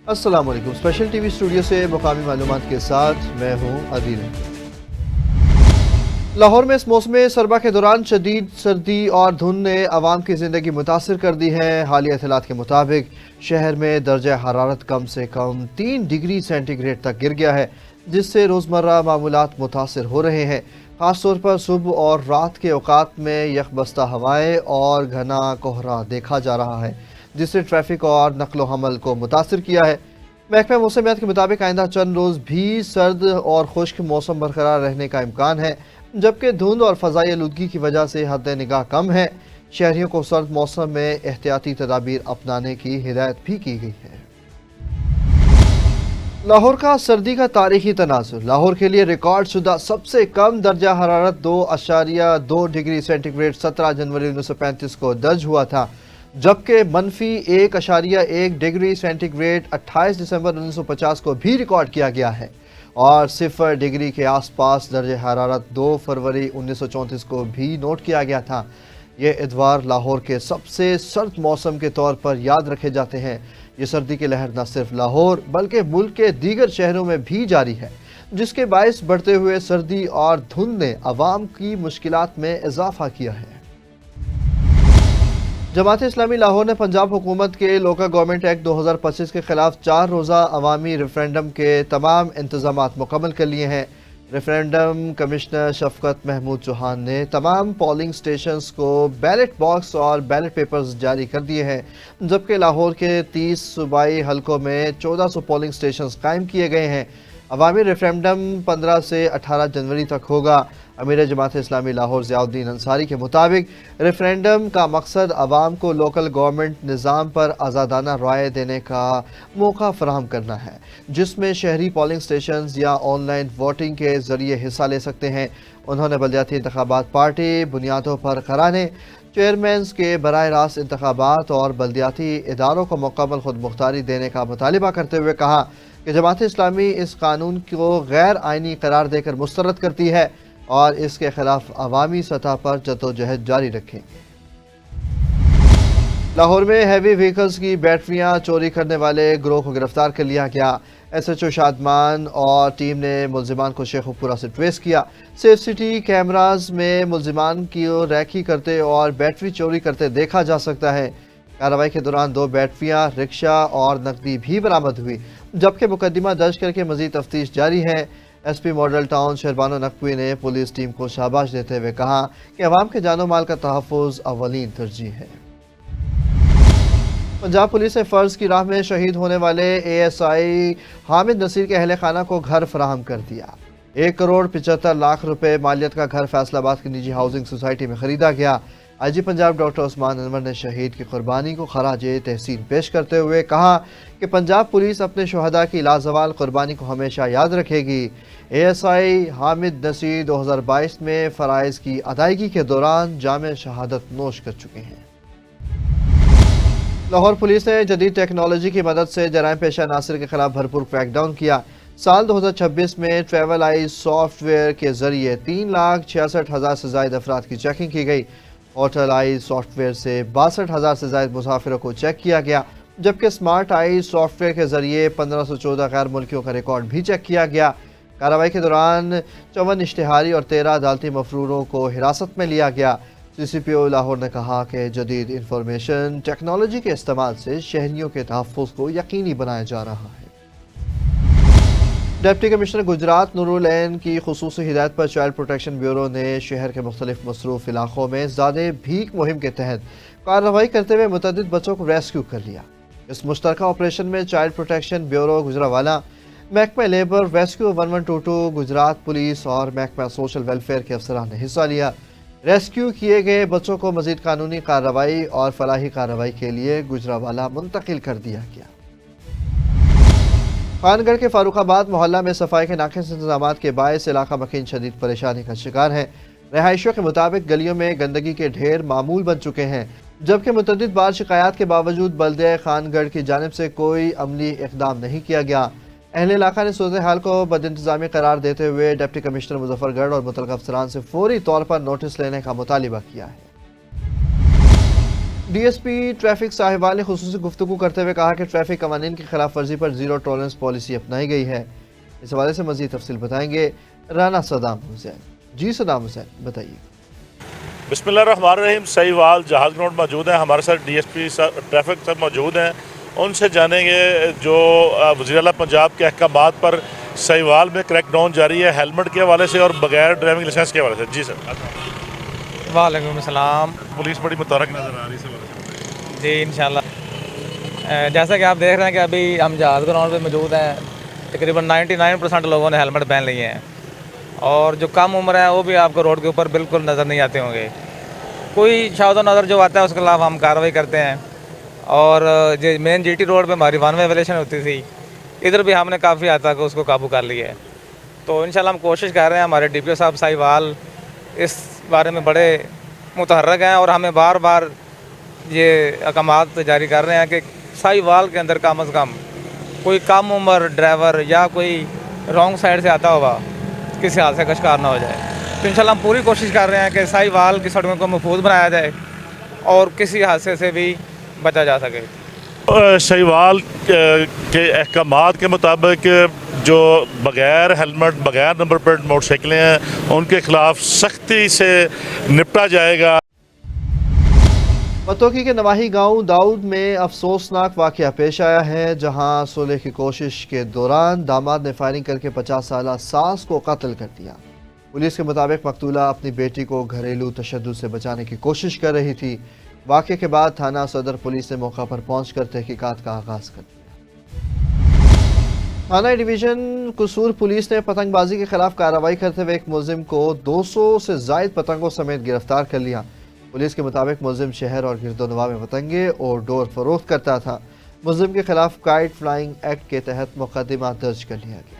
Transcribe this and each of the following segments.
السلام علیکم۔ Special T V studio سے مقامی معلومات کے ساتھ میں ہوں عادل۔ لاہور میں اس موسم سرما کے دوران شدید سردی اور دھند نے عوام کی زندگی متاثر کر دی ہے۔ حالیہ اطلاعات کے مطابق شہر میں درجہ حرارت کم سے کم 3 ڈگری سینٹی گریڈ تک گر گیا ہے، جس سے روزمرہ معمولات متاثر ہو رہے ہیں۔ خاص طور پر صبح اور رات کے اوقات میں یکبستہ ہوائیں اور گھنا کہرا دیکھا جا رہا ہے، جس سے ٹریفک اور نقل و حمل کو متاثر کیا ہے۔ محکمہ موسمیات کے مطابق آئندہ چند روز بھی سرد اور خشک موسم برقرار رہنے کا امکان ہے، جبکہ دھند اور فضائی آلودگی کی وجہ سے حد نگاہ کم ہے۔ شہریوں کو سرد موسم میں احتیاطی تدابیر اپنانے کی ہدایت بھی کی گئی ہے۔ لاہور کا سردی کا تاریخی تناظر۔ لاہور کے لیے ریکارڈ شدہ سب سے کم درجہ حرارت 2.2 ڈگری سینٹی گریڈ 17 جنوری 1935 کو درج ہوا تھا، جبکہ -1.1 ڈگری سینٹی گریڈ 28 دسمبر 1950 کو بھی ریکارڈ کیا گیا ہے، اور 0 ڈگری کے آس پاس درجہ حرارت 2 فروری 1934 کو بھی نوٹ کیا گیا تھا۔ یہ اتوار لاہور کے سب سے سرد موسم کے طور پر یاد رکھے جاتے ہیں۔ یہ سردی کی لہر نہ صرف لاہور بلکہ ملک کے دیگر شہروں میں بھی جاری ہے، جس کے باعث بڑھتے ہوئے سردی اور دھند نے عوام کی مشکلات میں اضافہ کیا ہے۔ جماعت اسلامی لاہور نے پنجاب حکومت کے لوکل گورنمنٹ ایکٹ 2025 کے خلاف 4 روزہ عوامی ریفرینڈم کے تمام انتظامات مکمل کر لیے ہیں۔ ریفرینڈم کمشنر شفقت محمود چوہان نے تمام پولنگ سٹیشنز کو بیلٹ باکس اور بیلٹ پیپرز جاری کر دیے ہیں، جبکہ لاہور کے 30 صوبائی حلقوں میں 1400 پولنگ سٹیشنز قائم کیے گئے ہیں۔ عوامی ریفرینڈم 15 سے 18 جنوری تک ہوگا۔ امیر جماعت اسلامی لاہور ضیاء الدین انصاری کے مطابق ریفرینڈم کا مقصد عوام کو لوکل گورنمنٹ نظام پر آزادانہ رائے دینے کا موقع فراہم کرنا ہے، جس میں شہری پولنگ سٹیشنز یا آن لائن ووٹنگ کے ذریعے حصہ لے سکتے ہیں۔ انہوں نے بلدیاتی انتخابات پارٹی بنیادوں پر کرانے، چیئرمینز کے براہ راست انتخابات اور بلدیاتی اداروں کو مکمل خود مختاری دینے کا مطالبہ کرتے ہوئے کہا کہ جماعت اسلامی اس قانون کو غیر آئینی قرار دے کر مسترد کرتی ہے اور اس کے خلاف عوامی سطح پر جدوجہد جاری رکھیں گے۔ لاہور میں ہیوی وہیکلز کی بیٹریاں چوری کرنے والے گروہ کو گرفتار کر لیا گیا۔ ایس ایچ او شادمان اور ٹیم نے ملزمان کو شیخو پورہ سے ٹریس کیا۔ سیف سٹی کیمراز میں ملزمان کی ریکی کرتے اور بیٹری چوری کرتے دیکھا جا سکتا ہے۔ کارروائی کے دوران 2 بیٹریاں، رکشہ اور نقدی بھی برآمد ہوئی، جبکہ مقدمہ درج کر کے مزید تفتیش جاری ہے۔ S P Model Town Shehrbano Naqvi نے پولیس ٹیم کو شاباش دیتے ہوئے کہا کہ عوام کے جان و مال کا تحفظ اولین ترجیح ہے۔ پنجاب پولیس نے فرض کی راہ میں شہید ہونے والے A S I Hamid Naseer کے اہل خانہ کو گھر فراہم کر دیا۔ 1.75 کروڑ روپے مالیت کا گھر فیصل آباد کی نجی ہاؤسنگ سوسائٹی میں خریدا گیا۔ آئی جی پنجاب ڈاکٹر عثمان انور نے شہید کی قربانی کو خراج تحسین پیش کرتے ہوئے کہا کہ پنجاب پولیس اپنے شہداء کی لازوال قربانی کو ہمیشہ یاد رکھے گی۔ A S I Hamid Naseer 2022 میں فرائض کی ادائیگی کے دوران جامع شہادت نوش کر چکے ہیں۔ لاہور پولیس نے جدید ٹیکنالوجی کی مدد سے جرائم پیشہ عناصر کے خلاف بھرپور کریک ڈاؤن کیا۔ سال 2026 میں ٹریول آئی سافٹ ویئر کے ذریعے 3,66,000 سے زائد افراد کی چیکنگ کی گئی۔ ہوٹل آئی سافٹ ویئر سے 62,000 سے زائد مسافروں کو چیک کیا گیا، جبکہ سمارٹ آئی سافٹ ویئر کے ذریعے 1514 غیر ملکیوں کا ریکارڈ بھی چیک کیا گیا۔ کارروائی کے دوران 54 اشتہاری اور 13 عدالتی مفروروں کو حراست میں لیا گیا۔ سی سی پی او لاہور نے کہا کہ جدید انفارمیشن ٹیکنالوجی کے استعمال سے شہریوں کے تحفظ کو یقینی بنایا جا رہا ہے۔ ڈپٹی کمشنر گجرات نور العین کی خصوصی ہدایت پر چائلڈ پروٹیکشن بیورو نے شہر کے مختلف مصروف علاقوں میں زیادہ بھیک مہم کے تحت کارروائی کرتے ہوئے متعدد بچوں کو ریسکیو کر لیا۔ اس مشترکہ آپریشن میں چائلڈ پروٹیکشن بیورو گجرانوالہ، محکمہ لیبر، ریسکیو 1122 گجرات پولیس اور محکمہ سوشل ویلفیئر کے افسران نے حصہ لیا۔ ریسکیو کیے گئے بچوں کو مزید قانونی کارروائی اور فلاحی کارروائی کے لیے گجرانوالہ منتقل کر دیا گیا۔ خان گڑھ کے فاروق آباد محلہ میں صفائی کے ناقص انتظامات کے باعث علاقہ مکین شدید پریشانی کا شکار ہے۔ رہائشیوں کے مطابق گلیوں میں گندگی کے ڈھیر معمول بن چکے ہیں، جبکہ متعدد بار شکایات کے باوجود بلدیہ خان گڑھ کی جانب سے کوئی عملی اقدام نہیں کیا گیا۔ اہل علاقہ نے صورتحال کو بد انتظامی قرار دیتے ہوئے ڈپٹی کمشنر مظفر گڑھ اور متعلقہ افسران سے فوری طور پر نوٹس لینے کا مطالبہ کیا ہے۔ DSP ट्रैफिक साहिवाल ने खुसूसी गुफ्तगू करते हुए कहा कि ट्रैफिक कवानीन की खिलाफ वर्जी पर जीरो टॉलरेंस पॉलिसी अपनाई गई है। इस हवाले से मजीद तफसील बताएंगे राना सदाम हुसैन। जी सदाम हुसैन बताइए। बिस्मिल्लाहिर्रहमानिर्रहीम। सहीवाल जहाज ग्राउंड मौजूद है, हमारे साथ DSP ट्रैफिक सब मौजूद हैं। उनसे जानेंगे जो वज़ीर आला पंजाब के अहकामात पर सहीवाल में क्रैकडाउन जारी है, हेलमेट के हवाले से और बगैर ड्राइविंग लाइसेंस के हवाले से। जी सर। वालेकुम अस्सलाम। पुलिस बड़ी मुतहरक नज़र आ रही है जी इंशाल्लाह। जैसा कि आप देख रहे हैं कि अभी हम जहाज ग्राउंड पे मौजूद हैं, तकरीबन 99% लोगों ने हेलमेट पहन लिए हैं और जो कम उम्र है वो भी आपको रोड के ऊपर बिल्कुल नज़र नहीं आते होंगे। कोई शायद नज़र जो आता है उसके खिलाफ हम कार्रवाई करते हैं। और जो मेन GT रोड पे हमारी वन वे वायलेशन होती थी, इधर भी हमने काफ़ी हद तक उसको काबू कर लिया है। तो इंशाल्लाह हम कोशिश कर रहे हैं। हमारे DPO साहब साहिवाल इस बारे में बड़े मुतहर्रक हैं और हमें बार बार ये अहकामात जारी कर रहे हैं कि साहिवाल के अंदर कम अज़ कम कोई कम उम्र ड्राइवर या कोई रॉन्ग साइड से आता होगा किसी हादसे का शिकार ना हो जाए। तो इंशाल्लाह हम पूरी कोशिश कर रहे हैं कि साहिवाल की सड़कों को महफूज बनाया जाए और किसी हादसे से भी बचा जा सके। सहीवाल के अहकामात के मुताबिक जो बगैर हेलमेट बगैर नंबर प्लेट मोटरसाइकिलें हैं उनके खिलाफ सख्ती से निपटा जाएगा। मतोकी के नवाही गांव दाऊद में अफसोसनाक वाकया पेश आया है, जहां सुलह की कोशिश के दौरान दामाद ने फायरिंग करके 50 साला सास को कत्ल कर दिया। पुलिस के मुताबिक मकतूला अपनी बेटी को घरेलू तशद्दुद से बचाने की कोशिश कर रही थी। वाक़े के बाद थाना सदर पुलिस ने मौका पर पहुंचकर तहकीकात का आगाज कर दिया। थाना डिवीज़न कसूर पुलिस ने पतंगबाजी के खिलाफ कार्रवाई करते हुए एक मुलजिम को 200 से जायद पतंगों समेत गिरफ्तार कर लिया। पुलिस के मुताबिक मुलजिम शहर और गिरदोनवा में पतंगे और डोर फरोख्त करता था। मुलजिम के खिलाफ काइट फ्लाइंग एक्ट के तहत मुकदमा दर्ज कर लिया गया।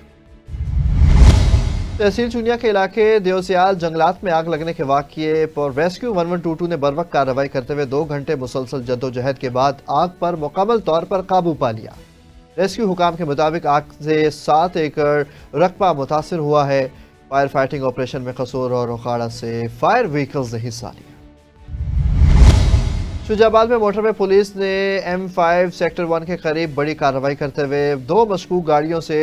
तहसील चुनिया के इलाके देवसियाल जंगलात में आग लगने के वाक़ये पर रेस्क्यू 1122 ने बरवक्त कार्रवाई करते हुए 2 घंटे मुसलसल जद्दोजहद के बाद आग पर मुकम्मल तौर पर काबू पा लिया। रेस्क्यू हुकाम के मुताबिक आग से 7 एकड़ रकबा मुतासर हुआ है। फायर फाइटिंग ऑपरेशन में कसूर और ओखाड़ा से फायर व्हीकल्स ने हिस्सा लिया। शुजाबाद में मोटरवे पुलिस ने M5 सेक्टर 1 के करीब बड़ी कार्रवाई करते हुए 2 मशकूक गाड़ियों से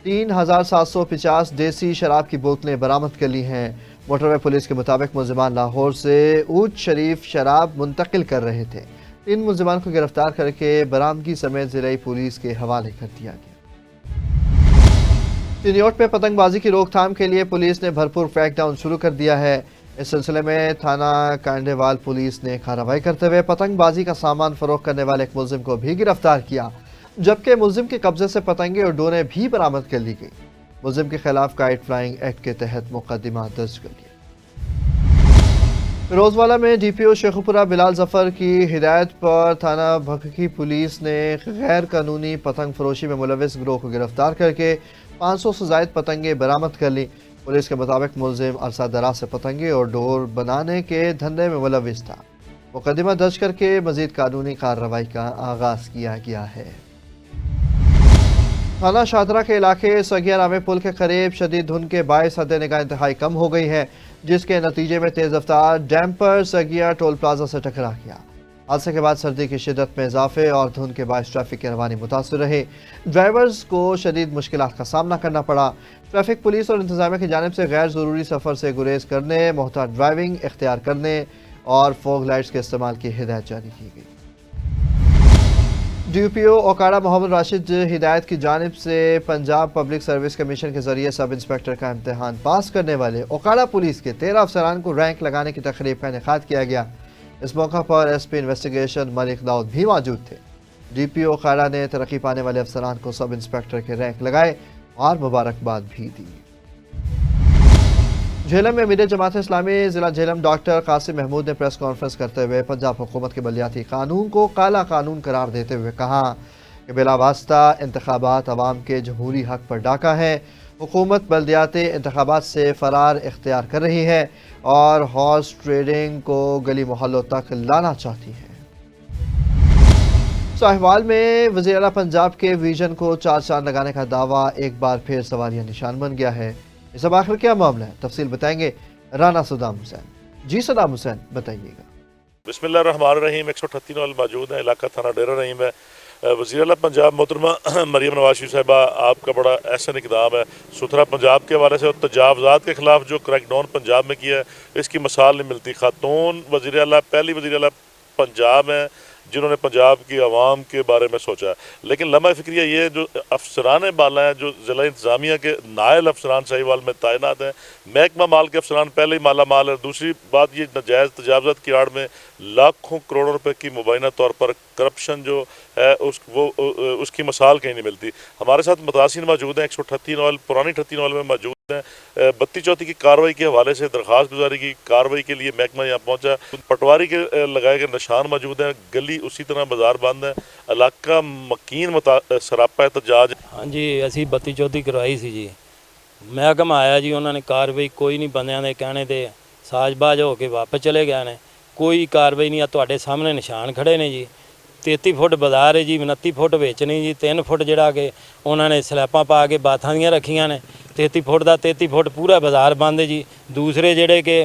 3750 देसी शराब की बोतलें बरामद कर ली हैं। मोटरवे पुलिस के मुताबिक मुलजिमान लाहौर से ऊद शरीफ शराब मुंतकिल कर रहे थे। 3 मुलजिमान को गिरफ्तार करके बरामदगी समेत ज़िले पुलिस के हवाले कर दिया गया। चिन्योट में पतंगबाजी की रोकथाम के लिए पुलिस ने भरपूर क्रैकडाउन शुरू कर दिया है। इस सिलसिले में थाना कांडेवाल पुलिस ने कार्रवाई करते हुए पतंगबाजी का सामान फरोख्त करने वाले एक मुलजिम को भी गिरफ्तार किया, जबकि मुलजिम के कब्जे से पतंगे और डोरें भी बरामद कर ली गई। मुलजिम के खिलाफ काइट फ्लाइंग एक्ट के तहत मुकदमा दर्ज कर लिया। फिरोजवाला में DPO शेखुपुरा बिलाल जफर की हिदायत पर थाना भक्की पुलिस ने गैर कानूनी पतंग फरोशी में मुलविस गिरोह को गिरफ्तार करके 500 से जायद पतंगे बरामद कर ली। पुलिस के मुताबिक मुलजिम अरसा दराज से पतंगे और डोर बनाने के धंधे में मुलविस था। मुकदमा दर्ज करके मजीद कानूनी कार्रवाई का आगाज किया गया है। थाना शादरा के इलाके सगिया रामे पुल के करीब शदीद धुंध के बायस हद निगाह इंतहाई कम हो गई है, जिसके नतीजे में तेज रफ्तार डैम्पर सगिया टोल प्लाजा से टकरा गया। हादसे के बाद सर्दी की शिद्दत में इजाफे और धुंध के बायस ट्रैफिक की रवानी मुतासर रहे। ड्राइवर्स को शदीद मुश्किलात का सामना करना पड़ा। ट्रैफिक पुलिस और इंतजामिया की जानिब से गैर ज़रूरी सफ़र से गुरेज करने, मोहतात ड्राइविंग इख्तियार करने और फॉग लाइट्स के इस्तेमाल की हिदायत जारी की गई। DPO ओकाड़ा मोहम्मद राशिद हिदायत की जानिब से पंजाब पब्लिक सर्विस कमीशन के जरिए सब इंस्पेक्टर का इम्तहान पास करने वाले ओकाड़ा पुलिस के 13 अफसरान को रैंक लगाने की तकरीब का इनेकाद किया गया। इस मौका पर SP इन्वेस्टिगेशन मलिक दाऊद भी मौजूद थे। DPO ओकाड़ा ने तरक्की पाने वाले अफसरान को सब इंस्पेक्टर के रैंक लगाए और मुबारकबाद भी दी। झेलम में अमीर जमात इस्लामी ज़िला झेलम डॉक्टर कासिम महमूद ने प्रेस कॉन्फ्रेंस करते हुए पंजाब हुकूमत के बलदियाती कानून को काला कानून करार देते हुए कहा कि बिला वास्ता इंतखाबात अवाम के जमहूरी हक पर डाका है। हुकूमत बलदियाती इंतखाबात से फरार इख्तियार कर रही है और हॉर्स ट्रेडिंग को गली मोहल्लों तक लाना चाहती है। साहिवाल में वज़ीर आला पंजाब के विजन को 4 चांद लगाने का दावा एक बार फिर सवालिया निशान बन गया है। इस अब आखिर क्या मामला है, तफसील बताएंगे राना सदाम हुसैन। जी सदाम हुसैन बताइएगा। बिस्मिल्लाहिर्रहमानिर्रहीम 138 वाल मौजूद है, इलाका थाना डेरा रहीम है। वज़ीर आला पंजाब मोहतरमा मरीम नवाज शरीफ साहिबा, आपका बड़ा एहसन इक़दाम है सुथरा पंजाब के हवाले से, और तजावज़ात के ख़िलाफ़ जो क्रैकडाउन पंजाब में किया है इसकी मिसाल नहीं मिलती। खातून वज़ीर आला, पहली वज़ीर आला पंजाब हैं जिन्होंने पंजाब की आवाम के बारे में सोचा है। लेकिन लम्हा फ़िक्रिया ये जो अफसरान बाला हैं, जो ज़िला इंतज़ामिया के नायल अफसरान साहिवाल में तैनात हैं, महकमा माल के अफसरान पहले ही माला माल है। दूसरी बात ये नाजायज़ तजावज़ात की आड़ में लाखों करोड़ों रुपए की मुबैना तौर पर करप्शन जो है उसकी मिसाल कहीं नहीं मिलती। हमारे साथ मुतासिन मौजूद हैं, 138 नॉल पुरानी 38 नॉल में मौजूद हैं। 32-34 की कार्रवाई के हवाले से दरख्वास्त गुजारी की कार्रवाई के लिए महकमा यहाँ पहुँचा। पटवारी के लगाए गए निशान मौजूद हैं, गली उसी तरह बाजार बंद है, इलाका मकीन सरापा एहतजाज। हाँ जी, असी 32-34 करवाई सी जी, महकमा आया जी, उन्होंने कार्रवाई कोई नहीं, बंदियां दे कहने ते साजबाज हो के वापस चले गए ने, कोई कार्रवाई नहीं। तुहाडे सामने निशान खड़े ने जी। 33 फुट बाजार है जी, 29 फुट वेचनी जी, 3 फुट जिहड़ा कि उन्होंने स्लैपां पा के बाथां दियां रखियां ने। 33 फुट का 33 फुट पूरा बाजार बंद है जी। दूसरे जिहड़े कि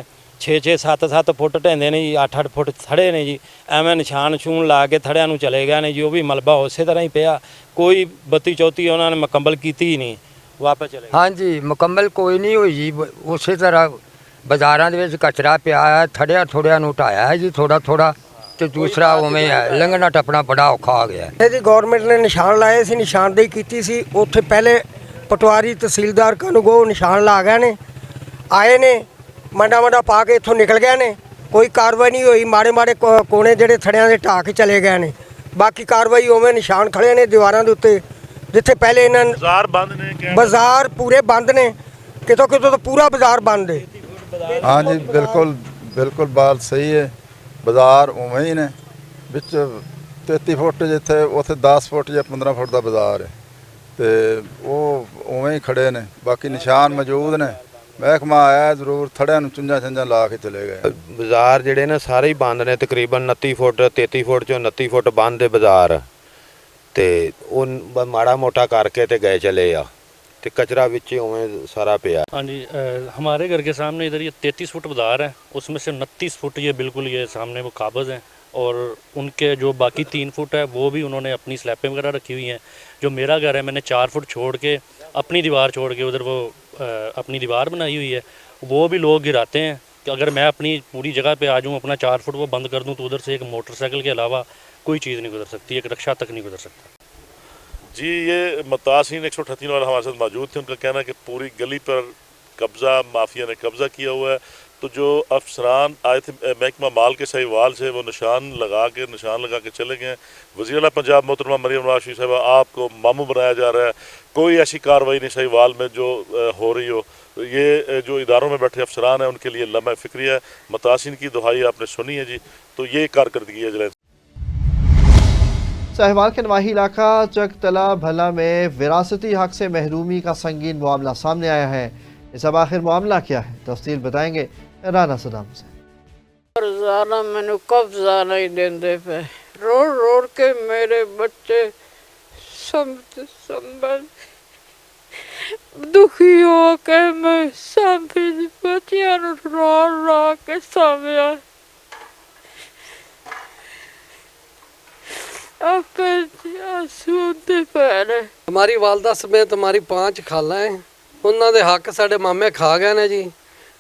6-6 7-7 फुट ढेंदे ने जी, 8-8 फुट थड़े ने जी, एवें निशान छून ला के थड़ियां नूं चले गए ने जी। वो भी मलबा उसे तरह ही पिया, कोई 32-34 उन्होंने मुकम्मल की ही नहीं, वापस चले गए। हाँ जी, मुकम्मल कोई नहीं हुई जी। उसी तरह बाजारां दे विच कचरा पिया है, थड़िया थोड़िया नूं ढाया है जी, थोड़ा थोड़ा, ਤੇ ਦੂਸਰਾ ਉਵੇਂ ਹੈ, ਲੰਘਣਾ ਟੱਪਣਾ ਬੜਾ ਔਖਾ ਹੋ ਗਿਆ ਹੈ ਜੀ। ਗਵਰਨਮੈਂਟ ਨੇ ਨਿਸ਼ਾਨ ਲਾਏ ਸੀ, ਨਿਸ਼ਾਨਦੇਹੀ ਕੀਤੀ ਸੀ ਉੱਥੇ। ਪਹਿਲੇ ਪਟਵਾਰੀ ਤਹਿਸੀਲਦਾਰ ਕਾਨੂੰਗੋ ਨਿਸ਼ਾਨ ਲਾ ਗਏ ਨੇ, ਆਏ ਨੇ ਮੰਡਾ ਪਾ ਕੇ ਇੱਥੋਂ ਨਿਕਲ ਗਏ ਨੇ, ਕੋਈ ਕਾਰਵਾਈ ਨਹੀਂ ਹੋਈ। ਮਾੜੇ ਮਾੜੇ ਕੋਨੇ ਜਿਹੜੇ ਥੜਿਆਂ ਦੇ ਢਾਹ ਕੇ ਚਲੇ ਗਏ ਨੇ, ਬਾਕੀ ਕਾਰਵਾਈ ਉਵੇਂ ਨਿਸ਼ਾਨ ਖੜੇ ਨੇ ਦੀਵਾਰਾਂ ਦੇ ਉੱਤੇ, ਜਿੱਥੇ ਪਹਿਲੇ ਇਹਨਾਂ ਬਾਜ਼ਾਰ ਬੰਦ ਨੇ, ਬਾਜ਼ਾਰ ਪੂਰੇ ਬੰਦ ਨੇ, ਕਿਤੋਂ ਤਾਂ ਪੂਰਾ ਬਾਜ਼ਾਰ ਬੰਦ ਹੈ। हाँ जी, बिल्कुल बिल्कुल बात सही है। ਬਾਜ਼ਾਰ ਉਵੇਂ ਹੀ ਨੇ, ਵਿੱਚ 33 ਫੁੱਟ ਜਿੱਥੇ ਉੱਥੇ 10 ਫੁੱਟ ਜਾਂ 15 ਫੁੱਟ ਦਾ ਬਾਜ਼ਾਰ ਹੈ, ਤੇ ਉਹ ਉਵੇਂ ਹੀ ਖੜੇ ਨੇ। ਬਾਕੀ ਨਿਸ਼ਾਨ ਮੌਜੂਦ ਨੇ, ਮਹਿਕਮਾ ਆਇਆ ਜ਼ਰੂਰ, ਥੜਿਆਂ ਨੂੰ ਚੁੰਝਾਂ ਲਾ ਕੇ ਚਲੇ ਗਏ। ਬਾਜ਼ਾਰ ਜਿਹੜੇ ਨੇ ਸਾਰੇ ਹੀ ਬੰਦ ਨੇ, ਤਕਰੀਬਨ 29 ਫੁੱਟ 33 ਫੁੱਟ ਚੋਂ 29 ਫੁੱਟ ਬੰਦ ਹੈ ਬਾਜ਼ਾਰ, ਤੇ ਉਹ ਮਾੜਾ ਮੋਟਾ ਕਰਕੇ ਤੇ ਗਏ ਚਲੇ ਆ, ਤੇ कचरा बिच उमें सारा पिया। हाँ जी, हमारे घर के सामने इधर ये 33 फुट बाजार है, उसमें से 29 फुट ये बिल्कुल ये सामने वो काबज़ हैं, और उनके जो बाकी 3 फुट है वो भी उन्होंने अपनी स्लैपें वगैरह रखी हुई हैं। जो मेरा घर है, मैंने 4 फुट छोड़ के अपनी दीवार छोड़ के उधर वो अपनी दीवार बनाई हुई है, वो भी लोग गिराते हैं कि अगर मैं अपनी पूरी जगह पे आ जाऊँ, अपना 4 फुट वो बंद कर दूँ, तो उधर से एक मोटरसाइकिल के अलावा कोई चीज़ नहीं गुजर सकती, एक रिक्शा तक नहीं गुजर सकता जी। ये मुतासिन 138 वाले हमारे साथ मौजूद थे, उनका कहना है कि पूरी गली पर कब्ज़ा, माफिया ने कब्ज़ा किया हुआ है। तो जो अफसरान आए थे महकमा माल के सहीवाल से, वो निशान लगा के चले गए। वज़ीर आला पंजाब मोहतरमा मरीम नवाज शरीफ साहिबा, आपको मामू बनाया जा रहा है, कोई ऐसी कार्रवाई नहीं सहीवाल में जो हो रही हो। ये जो इदारों में बैठे अफसरान हैं उनके लिए लम्हा फ़िक्रिया है। मुतासिन की दुहाई आपने सुनी है जी, तो ये कारकर्दगी है। साहिवाल के नवाही इलाका चकतला भला में विरासती हक से महरूमी का संगीन मामला सामने आया है। इस अब आखिर मामला क्या है, तफसील बताएंगे राना सदाम से। मैंने कब्जा नहीं देंदे पे, रोड के मेरे बच्चे संभल दुखी हो के मैं संभल बच्चियां रो के सामया हमारी वालदा समेत हमारी 5 खाला है, उन्होंने हक साढ़े मामे खा गए ने जी,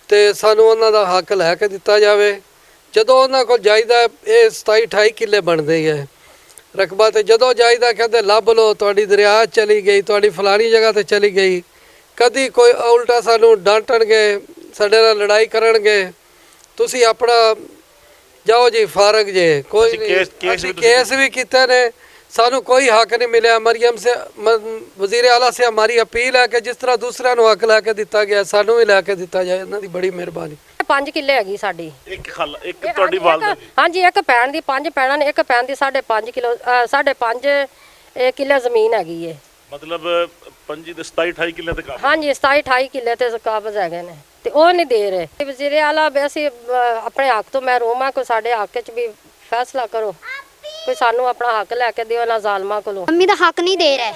तो सानू उन्होंने हक लैके दिता जाए। जदों उन्होंने को जाइदा ये 27-28 किले बनते है रकबा, तो जदों जाइदा कहते लभ लो, तुहाडी दरिया चली गई, तुहाडी फलानी जगह ते चली गई। कदी कोई उल्टा सानू डांटणगे, साडे नाल लड़ाई करनगे, तुसी अपना जाओ जी फारग जे, कोई केस भी किते ने, सानू कोई हक नहीं मिले। मरियम से वजीर आला से हमारी अपील है कि जिस तरह दूसरा नूं हक लैके दिता गया, सानू भी लैके दिता जाए। इन्हां दी बड़ी मेहरबानी। 5 किले हैगी साडी, एक तुहाडी वालदा दी? हाँ जी, एक भैन दी 5 भैणां ने, एक भैन दी 5.5 किलो 5.5 किले जमीन हैगी है। मतलब 25 ਤੇ 27-28 ਕਿੱਲੇ ਤੇ ਕਾਬਜ਼। हाँ जी, 27-28 किले ते काबज हैगे ने, ते ਉਹ ਨਹੀਂ ਦੇ ਰਹੇ। ਵਜ਼ੀਰ ਆਲਾ ਅਸੀਂ ਆਪਣੇ ਹੱਕ ਤੋਂ ਮਹਿਰੂਮ ਆ, ਕੋਈ ਸਾਡੇ ਹੱਕ 'ਚ ਵੀ ਫੈਸਲਾ ਕਰੋ, ਕੋਈ ਸਾਨੂੰ ਆਪਣਾ ਹੱਕ ਲੈ ਕੇ ਦਿਓ ਨਾ ਜ਼ਾਲਮਾਂ ਕੋਲੋਂ। ਮੰਮੀ ਦਾ ਹੱਕ ਨਹੀਂ ਦੇ ਰਹੇ,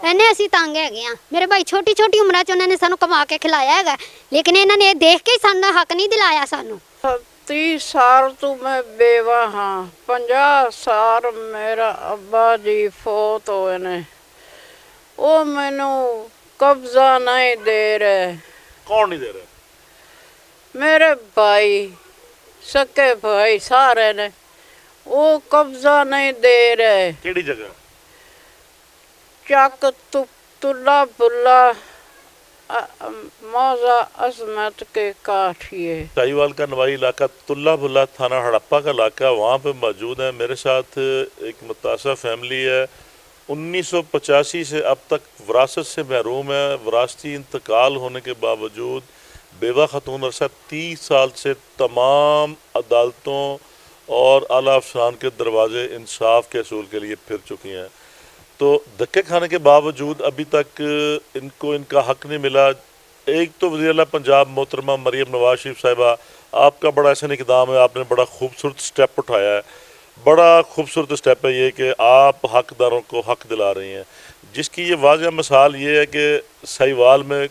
ਇਹਨੇ ਅਸੀਂ ਤੰਗ ਹੈਗੇ ਆ। ਮੇਰੇ ਭਾਈ ਛੋਟੀ ਉਮਰਾਂ 'ਚ ਉਹਨਾਂ ਨੇ ਸਾਨੂੰ ਕਮਾ ਕੇ ਖਿਲਾਇਆ ਹੈਗਾ, ਲੇਕਿਨ ਇਹਨਾਂ ਨੇ ਇਹ ਦੇਖ ਕੇ ਹੀ ਸਾਨੂੰ ਹੱਕ ਨਹੀਂ ਦਿਲਾਇਆ। ਸਾਨੂੰ 30 ਸਾਲ ਤੋਂ ਮੈਂ ਬੇਵਾ ਹਾਂ। 50 ਸਾਲ ਮੇਰਾ ਅੱਬਾ ਜੀ ਫੌਤ ਹੋਏ ਨੇ। ਉਹ ਮੈਨੂੰ ਕਬਜ਼ਾ ਨਹੀਂ ਦੇ ਰਹੇ। ਕੌਣ ਨਹੀਂ ਦੇ ਰਿਹਾ? ਮੇਰੇ ਭਾਈ, ਸਕੇ ਭਾਈ ਸਾਰੇ ਨੇ, ਉਹ ਕਬਜ਼ਾ ਨਹੀਂ ਦੇ ਰਹੇ। ਕਿਹੜੀ ਜਗ੍ਹਾ? ਚੱਕ ਤੁल्ला बुल्ला मौजा अजमत के काठिए। साहिवाल का नवाई इलाका तुल्ला बुल्ला थाना हड़प्पा का इलाका, वहाँ पे मौजूद है। मेरे साथ एक मुतासा फैमिली है, 1985 से अब तक विरासत से महरूम है। विरासती इंतकाल होने के बावजूद बेवा खतून अरसा 30 साल से तमाम अदालतों और आला अफसरान के दरवाजे इंसाफ के असूल के लिए फिर चुकी हैं। तो धक्के खाने के बावजूद अभी तक इनको इनका हक नहीं मिला। एक तो वज़ीर आला पंजाब मोहतरमा मरियम नवाज शरीफ साहिबा, आपका बड़ा ऐसा इक़दाम है, आपने बड़ा खूबसूरत स्टेप उठाया है। बड़ा खूबसूरत स्टेप है ये कि आप हकदारों को हक दिला रही हैं, जिसकी ये वाज़ह मिसाल ये है कि साहिवाल में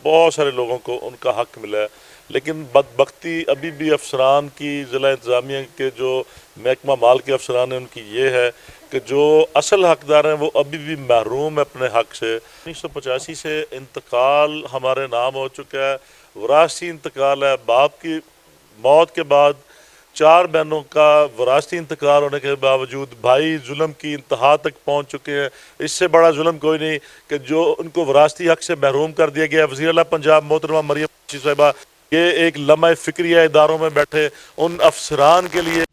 बहुत सारे लोगों को उनका हक मिला है। लेकिन बदबख्ती अभी भी अफसरान की, ज़िला इंतज़ामिया के जो महकमा माल के अफसरान हैं, उनकी ये है कि जो असल हकदार हैं वो अभी भी महरूम है अपने हक से। 1985 से इंतकाल हमारे नाम हो चुका है, विरासती इंतकाल है। बाप की मौत के बाद 4 बहनों का विरासती इंतकाल होने के बावजूद भाई जुल्म की इंतहा तक पहुँच चुके हैं। इससे बड़ा जुल्म कोई नहीं कि जो उनको विरासती हक से महरूम कर दिया गया। वज़ीर आला पंजाब मोहतरमा मरियम साहिबा, ये एक लम्हा फ़िक्रिया इदारों में बैठे उन अफसरान के लिए।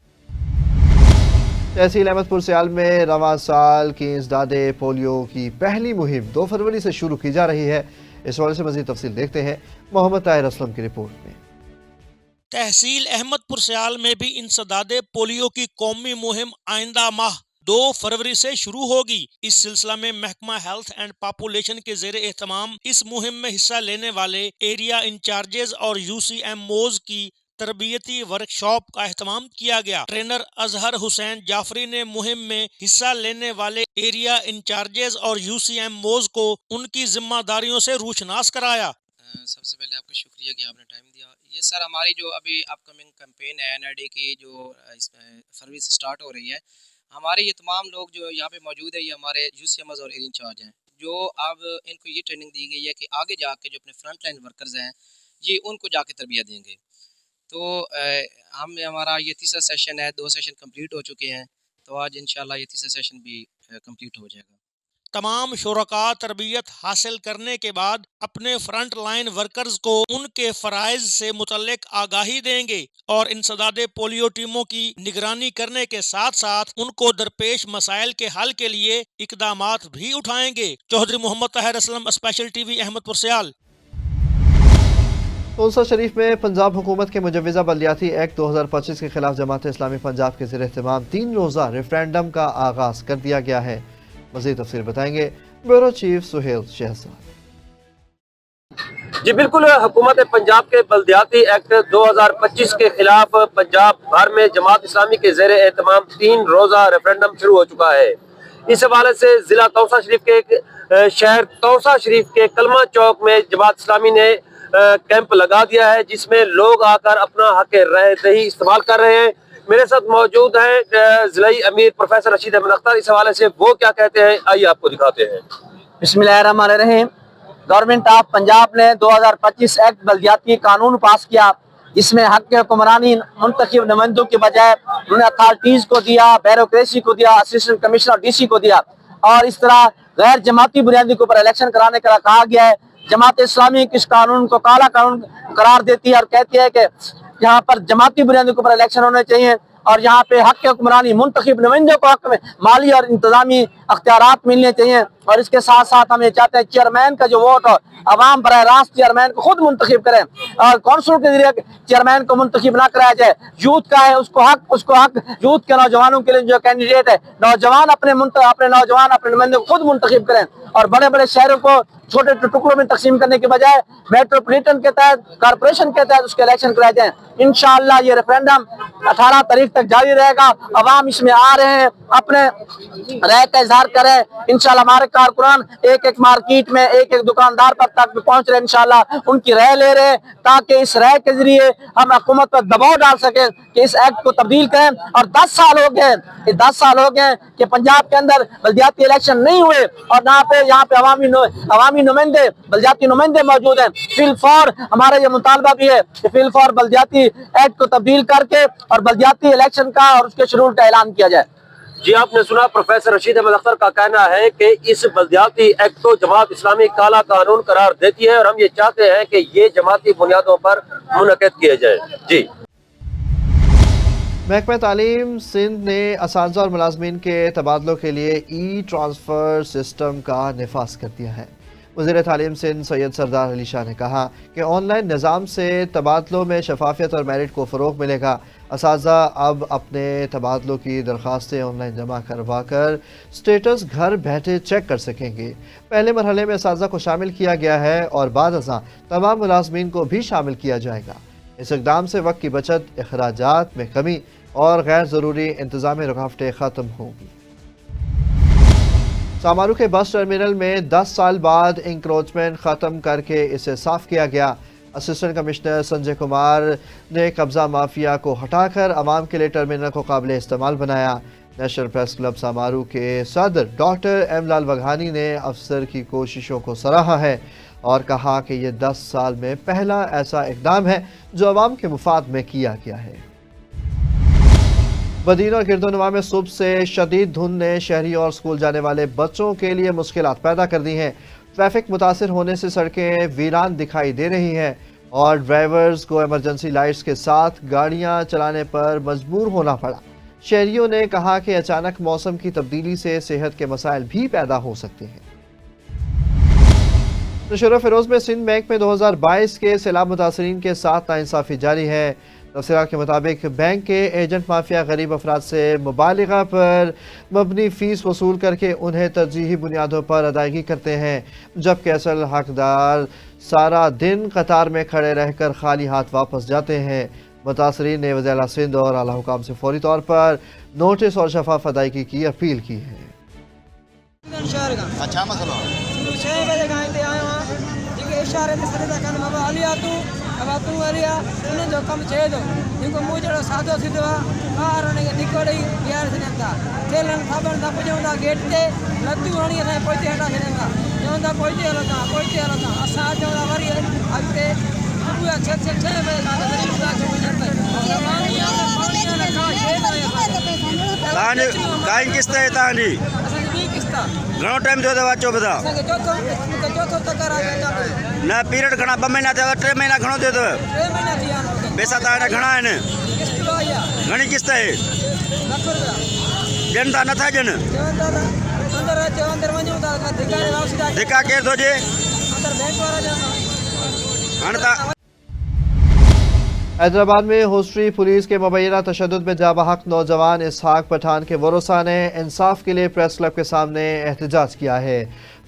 तहसील अहमदपुर सियाल में रवां साल की इंसदादे पोलियो की पहली मुहिम 2 फरवरी से शुरू की जा रही है। इस हवाले से मज़ीद तफसील देखते हैं मोहम्मद ताहिर असलम की रिपोर्ट में। तहसील अहमदपुर सियाल में भी इंसदादे पोलियो की कौमी मुहिम आइंदा माह 2 फरवरी से शुरू होगी। इस सिलसिला में महकमा हेल्थ एंड पॉपुलेशन के ज़ेरे एहतमाम इस मुहिम में हिस्सा लेने वाले एरिया इंचार्जेस और UCMOs की तरबियती वर्कशॉप का एहतमाम किया गया। ट्रेनर अजहर हुसैन जाफरी ने मुहिम में हिस्सा लेने वाले एरिया इंचार्जेस और UCMOs को उनकी जिम्मेदारियों से रूशनास कराया। सबसे पहले आपका शुक्रिया कि आपने टाइम दिया। ये सर हमारी जो अभी अपकमिंग कैंपेन है NID की, जो फरवरी से स्टार्ट हो रही है, हमारे ये तमाम लोग जो यहाँ पे मौजूद है, ये हमारे UCMOs और एरिया इंचार्ज हैं, जो अब इनको ये ट्रेनिंग दी गई है कि आगे जाके जो अपने फ्रंट लाइन वर्कर्स हैं, ये उनको जाके तरबियत देंगे। तो हमारा ये तीसरा सेशन है, 2 सेशन कंप्लीट हो चुके हैं, तो आज इंशाल्लाह ये तीसरा सेशन भी कंप्लीट हो जाएगा। तमाम शुरका तरबियत हासिल करने के बाद अपने फ्रंट लाइन वर्कर्स को उनके फ़राइज़ से मुतल्लिक आगाही देंगे और इंसदादे पोलियो टीमों की निगरानी करने के साथ साथ उनको दरपेश मसाइल के हल के लिए इक़दामात भी उठाएंगे। चौधरी मोहम्मद ताहिर असलम, स्पेशल TV, अहमदपुर सियाल। तौसा शरीफ में पंजाब हुकूमत के मुजव्वज़ा बल्दियाती एक्ट 2025 के खिलाफ जमात इस्लामी पंजाब के ज़ेर एहतमाम 3 रोज़ा रेफरेंडम का आगाज़ कर दिया गया है। मज़ीद तफसील बताएंगे ब्यूरो चीफ सुहेल शहजाद। जी बिल्कुल, हुकूमत पंजाब के बल्दियाती एक्ट 2025 के खिलाफ पंजाब भर में जमात इस्लामी के ज़ेर एहतमाम 3 रोज़ा रेफरेंडम शुरू हो चुका है। इस हवाले से ज़िला तौसा शरीफ के शहर तौसा शरीफ के कलमा चौक में जमात इस्लामी ने कैंप लगा दिया है, जिसमें लोग आकर अपना हक राय दही इस्तेमाल कर रहे हैं। मेरे साथ मौजूद हैं ज़िलाई अमीर प्रोफेसर रशीद अहमद अख्तर। इस हवाले से वो क्या कहते हैं, आइए आपको दिखाते हैं। बिस्मिल्लाहिर्रहमानिर्रहीम। गवर्नमेंट ऑफ पंजाब ने 2025 एक्ट बल्दियाती कानून पास किया, जिसमें हक के हुक्मरानी मुंतखब नुमाइंदों के बजाय उन्होंने अथॉरिटीज़ को दिया, ब्यूरोक्रेसी को दिया, असिस्टेंट कमिश्नर DC को दिया, और इस तरह गैर जमाती बुनियादी के ऊपर इलेक्शन कराने का कहा गया है। जमात इस्लामी इस कानून को काला कानून करार देती है और कहती है कि यहाँ पर जमाती बुनियादी के ऊपर इलेक्शन होने चाहिए और यहाँ पे हक के हुक्मरानी मुंतखब नुमाइंदों को हक में माली और इंतजामी अख्तियारात मिलने चाहिए। और इसके साथ साथ हम ये चाहते हैं चेयरमैन का जो वोट हो, अवाम बराह रास्त चेयरमैन को खुद मुंतखब करें और कौंसिल के जरिए चेयरमैन को मुंतखब ना कराया जाए। यूथ का है उसको हक यूथ के नौजवानों के लिए जो कैंडिडेट है, नौजवान अपने नौजवान अपने नुमाइंदे को खुद मुंतखब करें और बड़े बड़े शहरों को छोटे टुकड़ों में तकसीम करने के बजाय मेट्रोपोलिटन के तहत, कारपोरेशन के तहत उसके इलेक्शन कराए जाएं। इंशाअल्लाह ये रेफरेंडम 18 तारीख तक जारी रहेगा। अवाम इसमें आ रहे हैं, अपने राय का इजहार करें। इंशाअल्लाह हमारे कारकुनान एक एक मार्केट में एक एक दुकानदार पर तक पहुंच रहे, इंशाल्लाह उनकी राय ले रहे, ताकि इस राय के जरिए हम हुकूमत पर दबाव डाल सके कि इस एक्ट को तब्दील करें। और 10 साल हो गए, 10 साल हो गए कि पंजाब के अंदर बल्दियाती इलेक्शन नहीं हुए और यहाँ पे अवामी नुमाइंदे बल्दियाती नुमाइंदे मौजूद हैं। फिल फॉर हमारा ये मुतालबा भी है कि फिल फॉर बल्दियाती एक्ट को तब्दील करके और बल्दियाती इलेक्शन का और उसके शेड्यूल का ऐलान किया जाए। जी आपने सुना, प्रोफेसर रशीद अहमद अख्तर का कहना है कि इस बल्दियाती एक्ट को जमात इस्लामी काला कानून करार देती है और हम ये चाहते हैं कि ये जमाती बुनियादों पर मुनक़िद किए जाए। जी महकमा तालीम सिंध ने असातिज़ा और मुलाज़मीन के तबादलों के लिए ई ट्रांसफ़र सिस्टम का निफाज़ कर दिया है। वज़ीर तालीम सिंध सैयद सरदार अली शाह ने कहा कि ऑनलाइन निज़ाम से तबादलों में शफाफियत और मेरिट को फ़रोग़ मिलेगा। असातिज़ा अब अपने तबादलों की दरख्वास्तें ऑनलाइन जमा करवा कर स्टेटस घर बैठे चेक कर सकेंगे। पहले मरहले में असातिज़ा को शामिल किया गया है और बाद अज़ां तमाम मुलाज़मीन को भी शामिल किया जाएगा। इस इक़दाम से वक्त की बचत, अखराजात में कमी और गैर ज़रूरी इंतज़ामी रुकावटें ख़त्म होंगी। सामारू के बस टर्मिनल में 10 साल बाद इंक्रोचमेंट ख़त्म करके इसे साफ़ किया गया। असिस्टेंट कमिश्नर संजय कुमार ने कब्ज़ा माफिया को हटाकर आवाम के लिए टर्मिनल को काबिल इस्तेमाल बनाया। नेशनल प्रेस क्लब सामारू के सदर डॉक्टर एम लाल वघानी ने अफसर की कोशिशों को सराहा है और कहा कि ये 10 साल में पहला ऐसा इक़दाम है जो आवाम के मुफाद में किया गया है। बदीन और गिरदोनवा में सुबह से शदीद धुंध ने शहरी और स्कूल जाने वाले बच्चों के लिए मुश्किलात पैदा कर दी हैं। ट्रैफिक मुतासिर होने से सड़कें वीरान दिखाई दे रही हैं और ड्राइवर्स को इमरजेंसी लाइट्स के साथ गाड़ियां चलाने पर मजबूर होना पड़ा। शहरियों ने कहा कि अचानक मौसम की तब्दीली से सेहत के मसाइल भी पैदा हो सकते हैं। नशर फिरोज में सिंध बैंक में 2022 के सैलाब मुतासरीन के साथ नाइंसाफ़ी जारी है। तफसीलात के मुताबिक बैंक के एजेंट माफिया गरीब अफराद से मुबालिगा पर मबनी फ़ीस वसूल करके उन्हें तरजीही बुनियादों पर अदायगी करते हैं, जबकि असल हकदार सारा दिन कतार में खड़े रहकर खाली हाथ वापस जाते हैं। मुतासरीन ने वज़ीर आला सिंध और आला हुकाम से फौरी तौर पर नोटिस और शफाफ अदायगी की अपील की है। अच्छा मसला इशारे ते सरे तक बाबा आलिया तू आलिया इन्हें जो कम छे दो इनको मुझे सादो सीधो कार ने निकड़ी यार से नता खेलन खबर दा पजोंदा गेट ते लत्तू हणी है पहुंचे हटा से नता जोंदा पहुंचे हलता असा जोंदा वरी अगते पूरा छे बजे का गरीब का जो जनता पानी ने खा छे ताने गाय किस्ता है तानी घणो टाइम जो दवा चो बता ना पीरियड घणा 2 महीना थे 3 महीना घणो दे दो 3 महीना थिया पैसा ताड़ा घणा है घणी किस्त है लाख रुपया जन ता नथा जन अंदर वणो ता धिका वापसी धिका के दो जे अंदर बैंक वाला जाना हणता। हैदराबाद में होस्ट्री पुलिस के मुबैना तशद्दुद में जाबहक नौजवान इसहाक पठान के वरोसा ने इंसाफ के लिए प्रेस क्लब के सामने एहतजाज किया है।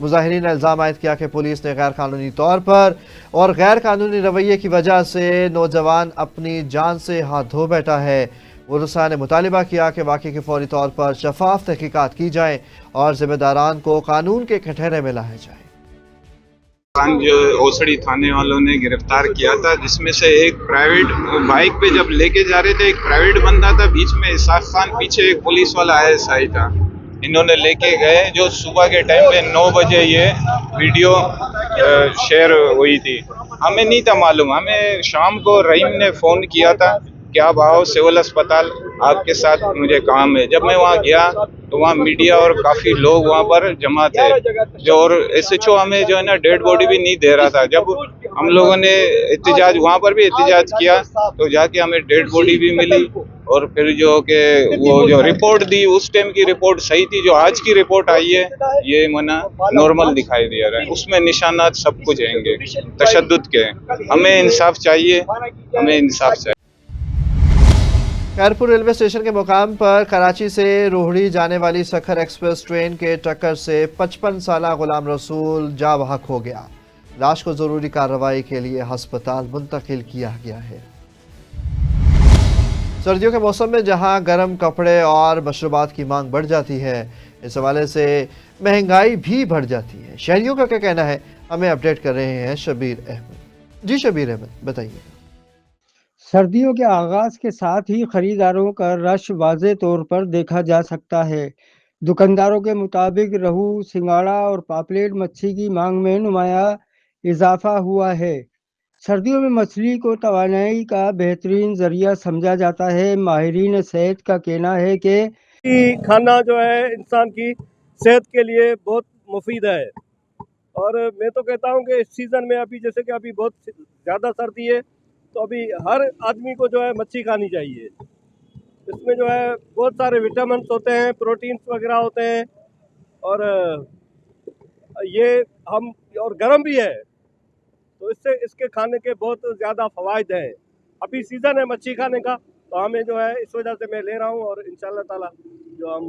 मुजाहिरीन ने इल्ज़ाम आयद किया कि पुलिस ने गैर कानूनी तौर पर और गैर कानूनी रवैये की वजह से नौजवान अपनी जान से हाथ धो बैठा है। वरोसा ने मुतालिबा किया कि वाक़े के फौरी तौर पर शफाफ तहकीकात की जाए और ज़िम्मेदारान को कानून के कटहरे में लाया जाए। जो ओसड़ी थाने वालों ने गिरफ्तार किया था, जिसमें से एक प्राइवेट बाइक पे जब लेके जा रहे थे, एक प्राइवेट बंदा था, बीच में इसाक खान, पीछे एक पुलिस वाला ISI था। इन्होंने लेके गए, जो सुबह के टाइम पे 9 बजे ये वीडियो शेयर हुई थी। हमें नहीं था मालूम, हमें शाम को रहीम ने फ़ोन किया था कि आप आओ सिविल अस्पताल, आपके साथ मुझे काम है। जब मैं वहाँ गया तो वहाँ मीडिया और काफ़ी लोग वहाँ पर जमा थे, जो और SHO हमें जो है ना डेड बॉडी भी नहीं दे रहा था। जब हम लोगों ने एहतजाज वहाँ पर भी एहतजाज किया तो जाके हमें डेड बॉडी भी मिली और फिर जो कि वो जो रिपोर्ट दी उस टाइम की रिपोर्ट सही थी। जो आज की रिपोर्ट आई है ये मना नॉर्मल दिखाई दे रहा है, उसमें निशानात सब कुछ आएंगे तशद्दुद के। हमें इंसाफ चाहिए, हमें इंसाफ चाहिए। खैरपुर रेलवे स्टेशन के मुकाम पर कराची से रोहड़ी जाने वाली सखर एक्सप्रेस ट्रेन के टक्कर से 55 साला गुलाम रसूल जाँ बहक हो गया। लाश को जरूरी कार्रवाई के लिए हस्पताल मुंतकिल किया गया है। सर्दियों के मौसम में जहां गर्म कपड़े और मशरूबात की मांग बढ़ जाती है, इस हवाले से महंगाई भी बढ़ जाती है। शहरियों का क्या कहना है, हमें अपडेट कर रहे हैं शबीर अहमद। जी शबीर अहमद, बताइए। सर्दियों के आगाज के साथ ही खरीदारों का रश वाज़े तौर पर देखा जा सकता है। दुकानदारों के मुताबिक रहू, सिंगाड़ा और पापलेट मच्छी की मांग में नुमाया इजाफा हुआ है। सर्दियों में मछली को तवानाई का बेहतरीन जरिया समझा जाता है। माहिरीन सेहत का कहना है कि खाना जो है इंसान की सेहत के लिए बहुत मुफीद है, और मैं तो कहता हूँ कि इस सीज़न में अभी जैसे कि अभी बहुत ज़्यादा सर्दी है, तो अभी हर आदमी को जो है मच्छी खानी चाहिए। इसमें जो है बहुत सारे विटामिन होते हैं, प्रोटीन्स वगैरह होते हैं, और ये हम और गर्म भी है, तो इससे इसके खाने के बहुत ज़्यादा फ़वाइद हैं। अभी सीज़न है मच्छी खाने का, तो हमें जो है इस वजह से मैं ले रहा हूँ, और इंशाल्लाह ताला जो हम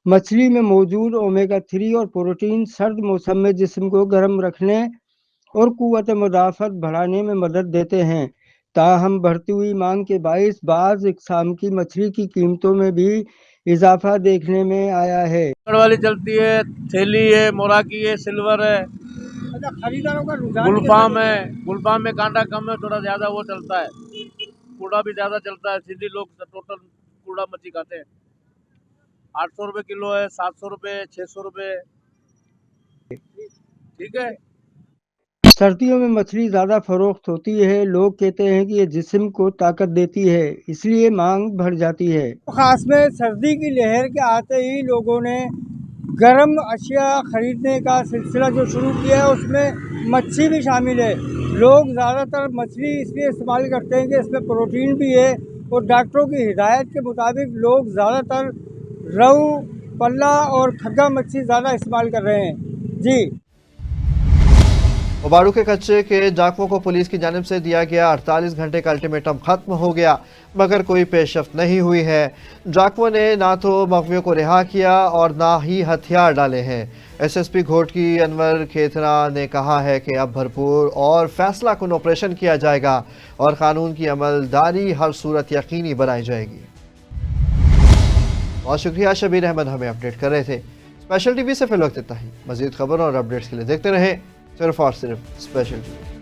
मछली में मौजूद ओमेगा 3 और प्रोटीन सर्द मौसम में जिस्म को गर्म रखने और कुव्वत मुदाफ़त बढ़ाने में मदद देते हैं। ताहम बढ़ती हुई मांग के बाइस बाज़ इक़साम की मछली की कीमतों में भी इजाफा देखने में आया है। वाली चलती है, थैली है, मोराकी है, सिल्वर है, खरीदारों का गुलफाम है। गुलफाम में कांटा कम है, थोड़ा ज़्यादा वो चलता है, कूड़ा भी ज़्यादा चलता है। सीधी लोग टोटल कूड़ा मच्छी खाते हैं। 800 रुपये किलो है, 700 रुपये, 600 रुपये, ठीक है। सर्दियों में मछली ज़्यादा फरोख्त होती है। लोग कहते हैं कि ये जिस्म को ताकत देती है, इसलिए मांग बढ़ जाती है। खास में सर्दी की लहर के आते ही लोगों ने गर्म अशिया खरीदने का सिलसिला जो शुरू किया है, उसमें मच्छी भी शामिल है। लोग ज़्यादातर मछली इसलिए इस्तेमाल करते हैं कि इसमें प्रोटीन भी है, और डॉक्टरों की हिदायत के मुताबिक लोग ज़्यादातर रहू, पल्ला और खग्गा मच्छी ज़्यादा इस्तेमाल कर रहे हैं। जी। उबाड़ू के कच्चे के डाकुओं को पुलिस की जानिब से दिया गया 48 घंटे का अल्टीमेटम खत्म हो गया, मगर कोई पेशरफ्त नहीं हुई है। डाकुओं ने ना तो मगवियों को रिहा किया और ना ही हथियार डाले हैं। एसएसपी घोटकी अनवर खेतरा ने कहा है कि अब भरपूर और फैसला कुन ऑपरेशन किया जाएगा और कानून की अमलदारी हर सूरत यकीनी बनाई जाएगी। बहुत शुक्रिया शबीर अहमद, हमें अपडेट कर रहे थे। स्पेशल टीवी से फिल वक्त इतना ही। मजीद खबरों और अपडेट्स के लिए देखते रहें सिर्फ और सिर्फ स्पेशल टीवी।